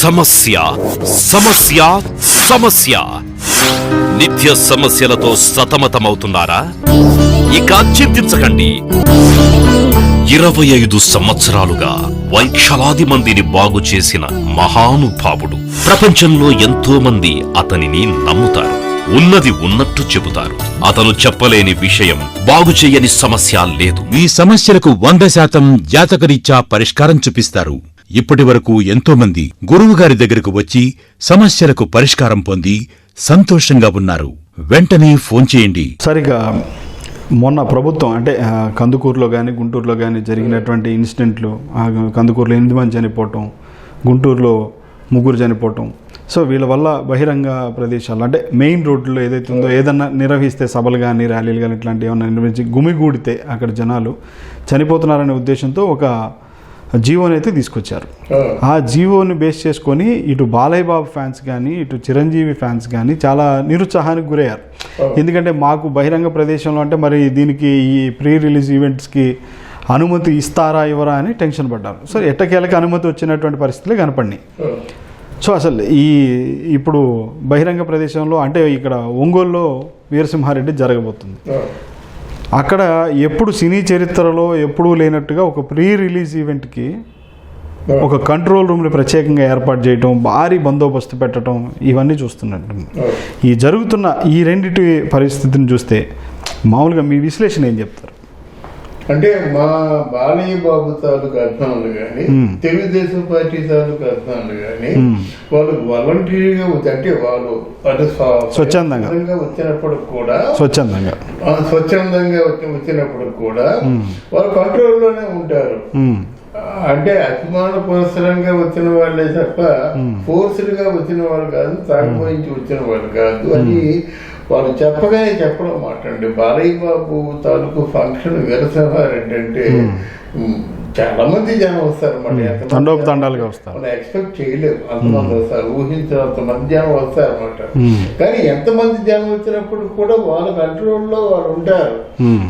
సమస్య సమస్య సమస్య నిత్య సమస్యలతో సతమతమవుతున్నారా? ఇక చింతించకండి. 25 సంవత్సరాలుగా లక్షలాది మందిని బాగు చేసిన మహానుభావుడు. ప్రపంచంలో ఎంతో మంది అతనిని నమ్ముతారు. ఉన్నది ఉన్నట్టు చెబుతారు. అతను చెప్పలేని విషయం, బాగు చేయని సమస్య లేదు. మీ సమస్యలకు 100% జాతకరీత్యా పరిష్కారం చూపిస్తారు. ఇప్పటి వరకు ఎంతో మంది గురువుగారి దగ్గరకు వచ్చి సమస్యలకు పరిష్కారం పొంది సంతోషంగా ఉన్నారు. వెంటనే ఫోన్ చేయండి. సరిగా మొన్న ప్రభుత్వం అంటే కందుకూరులో కానీ గుంటూరులో కానీ జరిగినటువంటి ఇన్సిడెంట్లు, కందుకూరులో 8 మంది చనిపోవటం, గుంటూరులో 3 చనిపోవటం. సో వీళ్ళ వల్ల బహిరంగ ప్రదేశాలు అంటే మెయిన్ రోడ్లో ఏదైతే ఉందో ఏదన్నా నిర్వహిస్తే సభలు కానీ ర్యాలీలు కానీ ఇట్లాంటివి ఏమన్నా నిర్వహించి గుమిగూడితే అక్కడ జనాలు చనిపోతున్నారనే ఉద్దేశంతో ఒక జీవోని అయితే తీసుకొచ్చారు. ఆ జీవోని బేస్ చేసుకొని ఇటు బాలయ్య బాబు ఫ్యాన్స్ కానీ ఇటు చిరంజీవి ఫ్యాన్స్ కానీ చాలా నిరుత్సాహానికి గురయ్యారు. ఎందుకంటే మాకు బహిరంగ ప్రదేశంలో అంటే మరి దీనికి ఈ ప్రీ రిలీజ్ ఈవెంట్స్కి అనుమతి ఇస్తారా ఇవ్వరా అని టెన్షన్ పడ్డారు. సో ఎట్టకేలకి అనుమతి వచ్చినటువంటి పరిస్థితులే కనపడినాయి. సో అసలు ఇప్పుడు బహిరంగ ప్రదేశంలో అంటే ఇక్కడ ఒంగోలులో వీరసింహారెడ్డి జరగబోతుంది. అక్కడ ఎప్పుడు సినీ చరిత్రలో ఎప్పుడూ లేనట్టుగా ఒక ప్రీ రిలీజ్ ఈవెంట్కి ఒక కంట్రోల్ రూమ్ని ప్రత్యేకంగా ఏర్పాటు చేయటం, భారీ బందోబస్తు పెట్టడం, ఇవన్నీ చూస్తున్నట్టు. ఈ జరుగుతున్న ఈ రెండిటి పరిస్థితిని చూస్తే మామూలుగా మీ విశ్లేషణ ఏం చెప్తారు? అంటే మా బాలయ్య బాబు తాలూకు అభిమానులు కానీ తెలుగుదేశం పార్టీ తాలూకు అభిమానులు కానీ వాళ్ళు వాలంటీర్గా అంటే వాళ్ళు స్వచ్ఛందంగా వచ్చినప్పుడు కూడా స్వచ్ఛందంగా వచ్చినప్పుడు కూడా వాళ్ళు కంట్రోల్లోనే ఉంటారు. అంటే అభిమాన పురస్సరంగా వచ్చిన వాళ్ళే తప్ప ఫోర్స్డ్గా వచ్చిన వాళ్ళు కాదు, తాగిపోయించి వచ్చిన వాళ్ళు కాదు అని వాళ్ళు చెప్పగానే చెప్పడం మాట అండి. బాలయ్య బాబు తాలూకు ఫంక్షన్ వీరసింహారెడ్డి అంటే చాలా మంది జనం వస్తారు. తండోపతండాలుగా వస్తారు. మనం ఎక్స్పెక్ట్ చేయలేము అంతమంది వస్తారు, ఊహించినంత మంది జనం వస్తారు అన్నమాట. కానీ ఎంతమంది జనం వచ్చినప్పుడు కూడా వాళ్ళ కంట్రోల్లో వాళ్ళు ఉంటారు.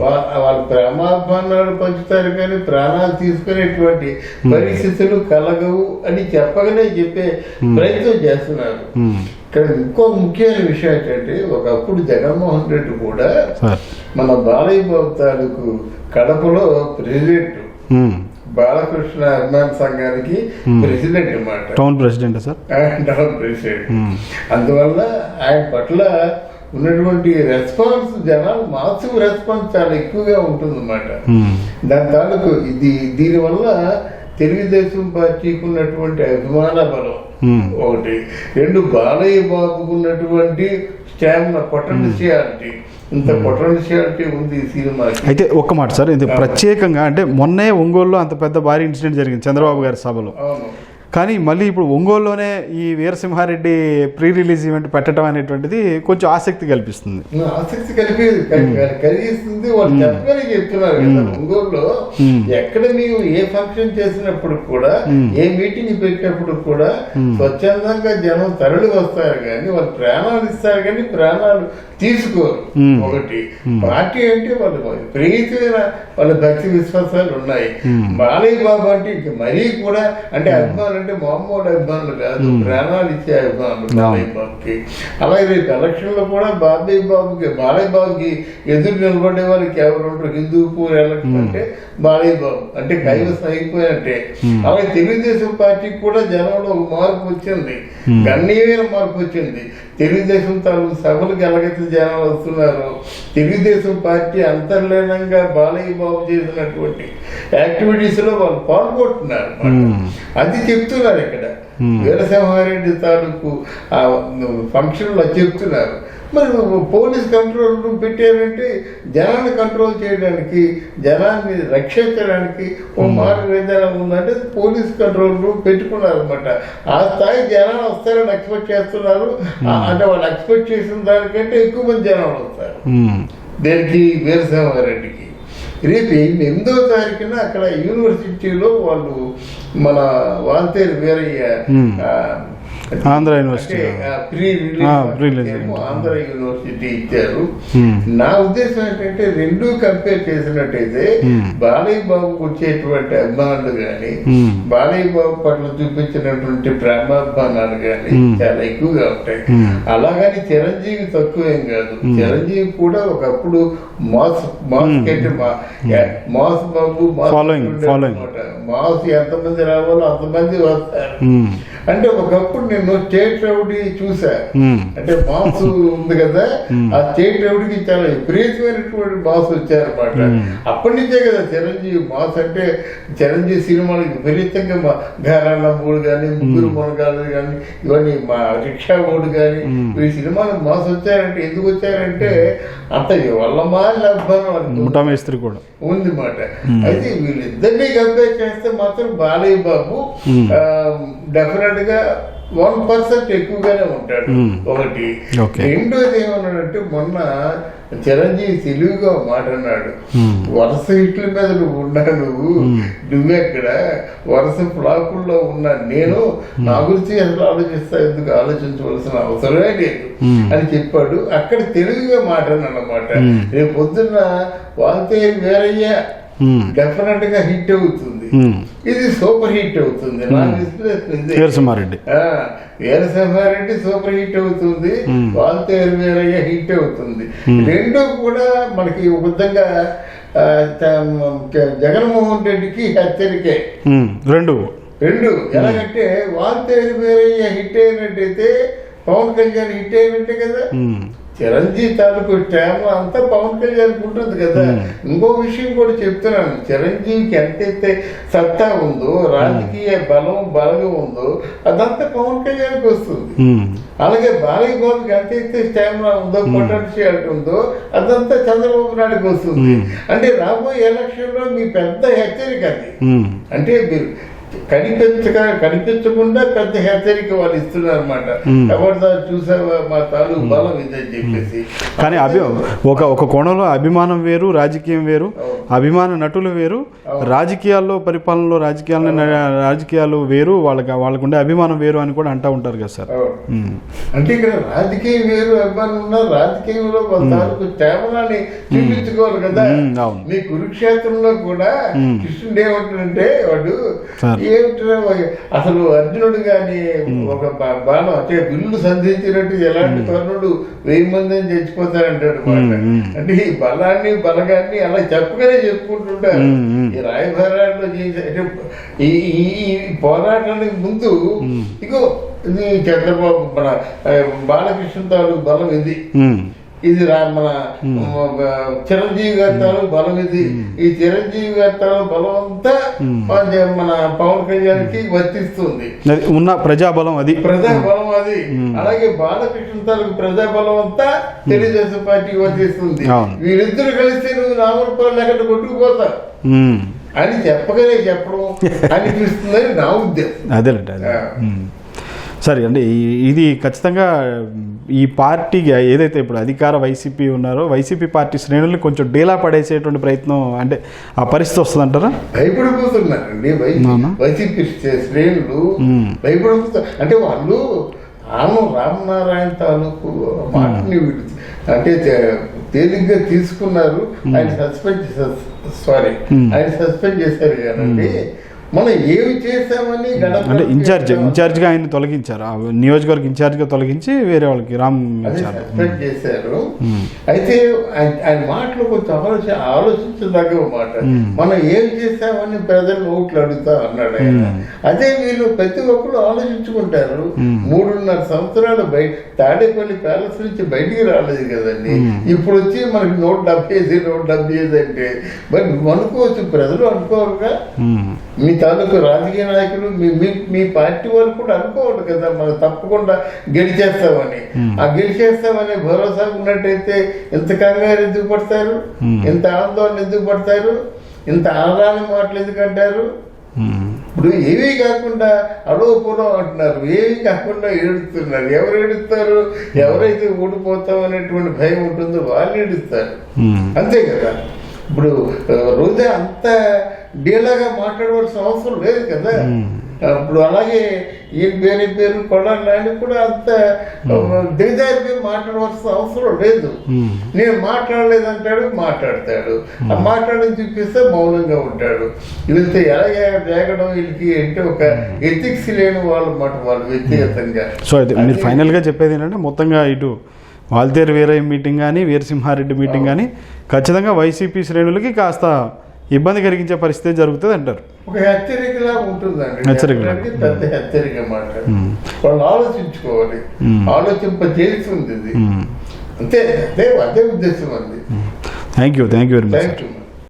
వాళ్ళ ప్రేమాభిమానాలు పంచుతారు కానీ ప్రాణాలు తీసుకునేటువంటి పరిస్థితులు కలగవు అని చెప్పగానే చెప్పే ప్రయత్నం చేస్తున్నారు. ఇక్కడ ఇంకో ముఖ్యమైన విషయం ఏంటంటే ఒకప్పుడు జగన్మోహన్ రెడ్డి కూడా మన బాలయ్య బాబు తాలూకు కడపలో ప్రెసిడెంట్, బాలకృష్ణ అభిమాన సంఘానికి ప్రెసిడెంట్ అన్నమాట. Town president sir, town president. అందువల్ల ఆయన పట్ల ఉన్నటువంటి రెస్పాన్స్ జనాలు మాసివ్ రెస్పాన్స్ చాలా ఎక్కువగా ఉంటుంది అన్నమాట. దాని తాలూకు దీనివల్ల తెలుగుదేశం పార్టీకి ఉన్నటువంటి అభిమాన బలం ఒకటి, 2 బాలయ్య బాబుకు ఉన్నటువంటి స్టామినా, పొటెన్షియాలిటీ, ఇంత పొటెన్షియాలిటీ ఉంది ఈ సినిమా. అయితే ఒక్క మాట సార్, ఇది ప్రత్యేకంగా అంటే మొన్నే ఒంగోలులో అంత పెద్ద భారీ ఇన్సిడెంట్ జరిగింది చంద్రబాబు గారి సభలో. కానీ మళ్ళీ ఇప్పుడు ఒంగోలులోనే ఈ వీరసింహారెడ్డి ప్రీ రిలీజ్ ఈవెంట్ పెట్టడం అనేటువంటిది కొంచెం ఆసక్తి కల్పిస్తుంది. కలిగిస్తుంది. వాళ్ళు చెప్పగానే చెప్తున్నారు కదా, ఒంగోలులో ఎక్కడ మేము ఏ ఫంక్షన్ చేసినప్పుడు కూడా, ఏ మీటింగ్ పెట్టినప్పుడు కూడా స్వచ్ఛందంగా జనం తరలి వస్తారు కానీ వాళ్ళు ప్రాణాలు ఇస్తారు కానీ ప్రాణాలు తీసుకోరు. ఒకటి పార్టీ అంటే వాళ్ళు ప్రీతిమైన వాళ్ళ భక్తి విశ్వాసాలు ఉన్నాయి. బాలయ్య బాబు అంటే ఇంక మరీ కూడా అంటే అభిమానులు అంటే మామూలు అభిమానులు కాదు, ప్రాణాలు ఇచ్చే అభిమానులు బాలయ్య బాబుకి. అలాగే రేపు ఎలక్షన్ లో కూడా బాలయ్య బాబుకి ఎదురు నిలబడే వాళ్ళకి ఎవరు ఉంటారు? హిందూపూర్ ఎలక్షన్ అంటే బాలయ్య బాబు అంటే కైవసం అయిపోయినట్టే. అలాగే తెలుగుదేశం పార్టీకి కూడా జనంలో ఒక మార్పు వచ్చింది, గణనీయమైన మార్పు వచ్చింది. తెలుగుదేశం తాలూకు సభలకు ఎలాగైతే జనాలు వస్తున్నారు, తెలుగుదేశం పార్టీ అంతర్లీనంగా బాలయ్య బాబు చేసినటువంటి యాక్టివిటీస్ లో వాళ్ళు పాల్గొంటున్నారు. అది చెప్తున్నారు ఇక్కడ వీరసింహారెడ్డి తాలూకు ఆ ఫంక్షన్ లో చెప్తున్నారు. మరి పోలీస్ కంట్రోల్ రూమ్ పెట్టారంటే జనాన్ని కంట్రోల్ చేయడానికి, జనాన్ని రక్షించడానికి ఓ మార్గం ఉందంటే పోలీస్ కంట్రోల్ రూమ్ పెట్టుకున్నారు అనమాట. ఆ స్థాయి జనాలు వస్తారని ఎక్స్పెక్ట్ చేస్తున్నారు. అంటే వాళ్ళు ఎక్స్పెక్ట్ చేసిన దానికంటే ఎక్కువ మంది జనాలు వస్తారు దేనికి, వీరసింహారెడ్డికి. రేపు 8వ తారీఖున అక్కడ యూనివర్సిటీలో వాళ్ళు మన Waltair Veerayya Andhra university. Pre release Andhra university ఇచ్చారు. నా ఉద్దేశం ఏంటంటే రెండు కంపేర్ చేసినట్టయితే బాలయ్య బాబుకు వచ్చేటువంటి అభిమానులు కానీ బాలయ్య బాబు పట్ల చూపించినటువంటి ప్రేమాభిమానాలు కానీ చాలా ఎక్కువగా ఉంటాయి. అలాగని చిరంజీవి తక్కువేం కాదు. చిరంజీవి కూడా ఒకప్పుడు మాస్ బాబు మాస్ ఎంతమంది రావాలో అంతమంది వస్తారు. అంటే ఒకప్పుడు నేను స్టేట్ రౌడీ చూసా. అంటే మాస్ ఉంది కదా, ఆ స్టేట్ రౌడీకి చాలా విపరీతమైనటువంటి మాస్ వచ్చారన్నమాట. అప్పటి నుంచే కదా చిరంజీవి మాస్ అంటే. చిరంజీవి సినిమాలు విపరీతంగా ఘరాల మూడు కానీ ముగ్గురు మునగాలు కానీ ఇవన్నీ మా రిక్షా ఓడు కానీ ఈ సినిమాలు మాస్ వచ్చారంటే ఎందుకు వచ్చారంటే అంత వల్లమా లబ్బాను కూడా ఉంది మాట. అయితే వీళ్ళిద్దరినీ కంపేర్ చేస్తే మాత్రం బాలయ్య బాబు డెఫినెట్ గా 1% ఎక్కువగానే ఉంటాడు. ఒకటి. రెండోది ఏమన్నాడంటే మొన్న చిరంజీవి తెలివిగా మాట అన్నాడు, వరుస హిట్ల మీద నువ్వు నువ్వెక్కడ వరుస ఫ్లాపుల్లో ఉన్నా నేను నా గురించి అసలు ఎందుకు ఆలోచించవలసిన అవసరమే లేదు అని చెప్పాడు. అక్కడ తెలివిగా మాట అన్నమాట. రేపు పొద్దున్న వాళ్ళతే వేరయ్య డెఫినెట్ గా హిట్ అవుతుంది. ఇది సూపర్ హిట్ అవుతుంది. వీరసింహారెడ్డి సూపర్ హిట్ అవుతుంది, వాళ్ళతే వేరయ్య హిట్ అవుతుంది. రెండో కూడా మనకి ఒక విధంగా జగన్మోహన్ రెడ్డికి హెచ్చరికే. రెండు ఎలాగంటే వాళ్ళతే వేరయ్య హిట్ అయినట్టయితే పవన్ కళ్యాణ్ హిట్ అయినట్టే కదా. చిరంజీవి తాలూకు స్టామ్ అంతా పవన్ కళ్యాణ్ ఉంటుంది కదా. ఇంకో విషయం కూడా చెప్తున్నాను, చిరంజీవికి ఎంతైతే సత్తా ఉందో, రాజకీయ బలం ఉందో అదంతా పవన్ కళ్యాణ్కి వస్తుంది. అలాగే బాలయ్య బాబుకి ఎంతైతే స్టామినా ఉందో, పొటెన్షియాలిటీ ఉందో అదంతా చంద్రబాబు నాయుడుకి వస్తుంది. అంటే రాబోయే ఎలక్షన్ లో మీ పెద్ద హెచ్చరిక అది. అంటే మీరు కనిపించకుండా పెద్ద హెచ్చరిక వాళ్ళు ఇస్తున్నారు అనమాట. ఎవరిదా చూసావా మా తాలూకు బలం ఇదని చెప్పేసి. కానీ ఒక కోణంలో అభిమానం వేరు, రాజకీయం వేరు. అభిమాన నటులు వేరు, రాజకీయాల్లో పరిపాలనలో రాజకీయాలు వేరు, వాళ్ళకుండే అభిమానం వేరు అని కూడా అంటూ ఉంటారు కదా సార్. అంటే ఇక్కడ రాజకీయం వేరు, అభిమానం ఉన్నారు. రాజకీయంలో తాలూకు స్టామినాని చూపించుకోవాలి కదా. మీ కురుక్షేత్రంలో కూడా కృష్ణుడు ఏమంటాడంటే వాడు ఏమిటో అసలు అర్జునుడు గాని ఒక బాణం అంటే విల్లు సంధించినట్టు ఎలాంటి కర్ణుడు 1000 మంది అని చచ్చిపోతారంటాడు మాట. అంటే ఈ బలగాన్ని అలా చెప్పగానే చెప్పుకుంటుంటారు. ఈ రాయభారాల్లో ఈ పోరాటానికి ముందు ఇగో ఇది చంద్రబాబు మన బాలకృష్ణ తాలూకు బలం ఇది మన చిరంజీవి గారి తాలూకు బలం ఇది. ఈ చిరంజీవి గారి తాలూకు బలం అంతా మన పవన్ కళ్యాణ్కి వర్తిస్తుంది. ఉన్న ప్రజాబలం అది. అలాగే బాలకృష్ణ తాలూకు ప్రజాబలం అంతా తెలుగుదేశం పార్టీకి వర్తిస్తుంది. వీరిద్దరు కలిస్తే నువ్వు నామరూపాలు లేకుండా కొట్టుకుపోతావు అని చెప్పడం అనిపిస్తుందని నా ఉద్దేశం. అదేనండి. సరే అండి, ఇది ఖచ్చితంగా ఈ పార్టీకి ఏదైతే ఇప్పుడు అధికార వైసీపీ ఉన్నారో వైసీపీ పార్టీ శ్రేణుల్ని కొంచెం డీలా పడేసేటువంటి ప్రయత్నం అంటే ఆ పరిస్థితి వస్తుందంటారా? భయపడిపోతున్నారండి వైసీపీ శ్రేణులు. భయపడిపోతారు అంటే వాళ్ళు రామనారాయణ తాలూకు మాటని అంటే తేలిగ్గా తీసుకున్నారు. ఆయన సస్పెండ్ చేశారు కదండి. మనం ఏమి చేసామని అంటే ఇన్ఛార్జిగా ఆయన తొలగించారు, నియోజకవర్గ ఇన్ఛార్జిగా తొలగించి వేరే వాళ్ళకి సస్పెండ్ చేశారు. అయితే ఆయన మాటలు కొంచెం ఆలోచించదగ్గ మాట. మనం ఏం చేసామని ప్రజలు ఓట్లు అడుగుతా అన్నాడు ఆయన. అదే వీళ్ళు ప్రతి ఒక్కరు ఆలోచించుకుంటారు. 3.5 సంవత్సరాలు తాడేపల్లి ప్యాలెస్ నుంచి బయటికి రాలేదు కదండి. ఇప్పుడు వచ్చి మనకి 175 అంటే మరి నువ్వు అనుకోవచ్చు, ప్రజలు అనుకోరుగా. మీ తాలూకు రాజకీయ నాయకులు మీ పార్టీ వాళ్ళు కూడా అనుకోవాలి కదా మనం తప్పకుండా గెలిచేస్తామని. ఆ గెలిచేస్తామని భరోసా ఉన్నట్టయితే ఇంత కంగారు ఎందుకు పడతారు, ఇంత ఆందోళన ఎందుకు పడతారు, ఇంత ఆదాయ మాటలు ఎందుకంటారు? ఇప్పుడు ఏమీ కాకుండా అడవుపురం అంటున్నారు, ఏమీ కాకుండా ఏడుస్తున్నారు. ఎవరు ఏడుస్తారు? ఎవరైతే ఓడిపోతాం అనేటువంటి భయం ఉంటుందో వాళ్ళు ఏడుస్తారు, అంతే కదా. ఇప్పుడు రోజా అంత డీలాగా మాట్లాడవలసిన అవసరం లేదు కదా. ఇప్పుడు అలాగే ఈ పేరు కొడాలని కూడా అంత దిగజారిపోయి మాట్లాడవలసిన అవసరం లేదు. నేను మాట్లాడలేదంటాడు, మాట్లాడతాడు. ఆ మాట్లాడని చూపిస్తే మౌనంగా ఉంటాడు. వీళ్ళతో ఎలా జరగడం వీళ్ళకి అంటే ఒక ఎథిక్స్ లేని వాళ్ళు మాట వాళ్ళు వ్యక్తిగతంగా. సో అయితే మీరు ఫైనల్గా చెప్పేది ఏంటంటే మొత్తంగా ఇటు వాల్తేరు వీరయ్య మీటింగ్ కానీ వీరసింహారెడ్డి మీటింగ్ కానీ ఖచ్చితంగా వైసీపీ శ్రేణులకి కాస్త ఇబ్బంది కలిగించే పరిస్థితి జరుగుతుంది అంటారు. ఒక హెచ్చరికలా ఉంటుందండి. హెచ్చరికలా. పెద్ద హెచ్చరిక మాట. వాళ్ళు ఆలోచించుకోవాలి, ఆలోచింపజేస్తుంది ఇది. అంతే అదే ఉద్దేశం అండి. Thank you very much. Thank you.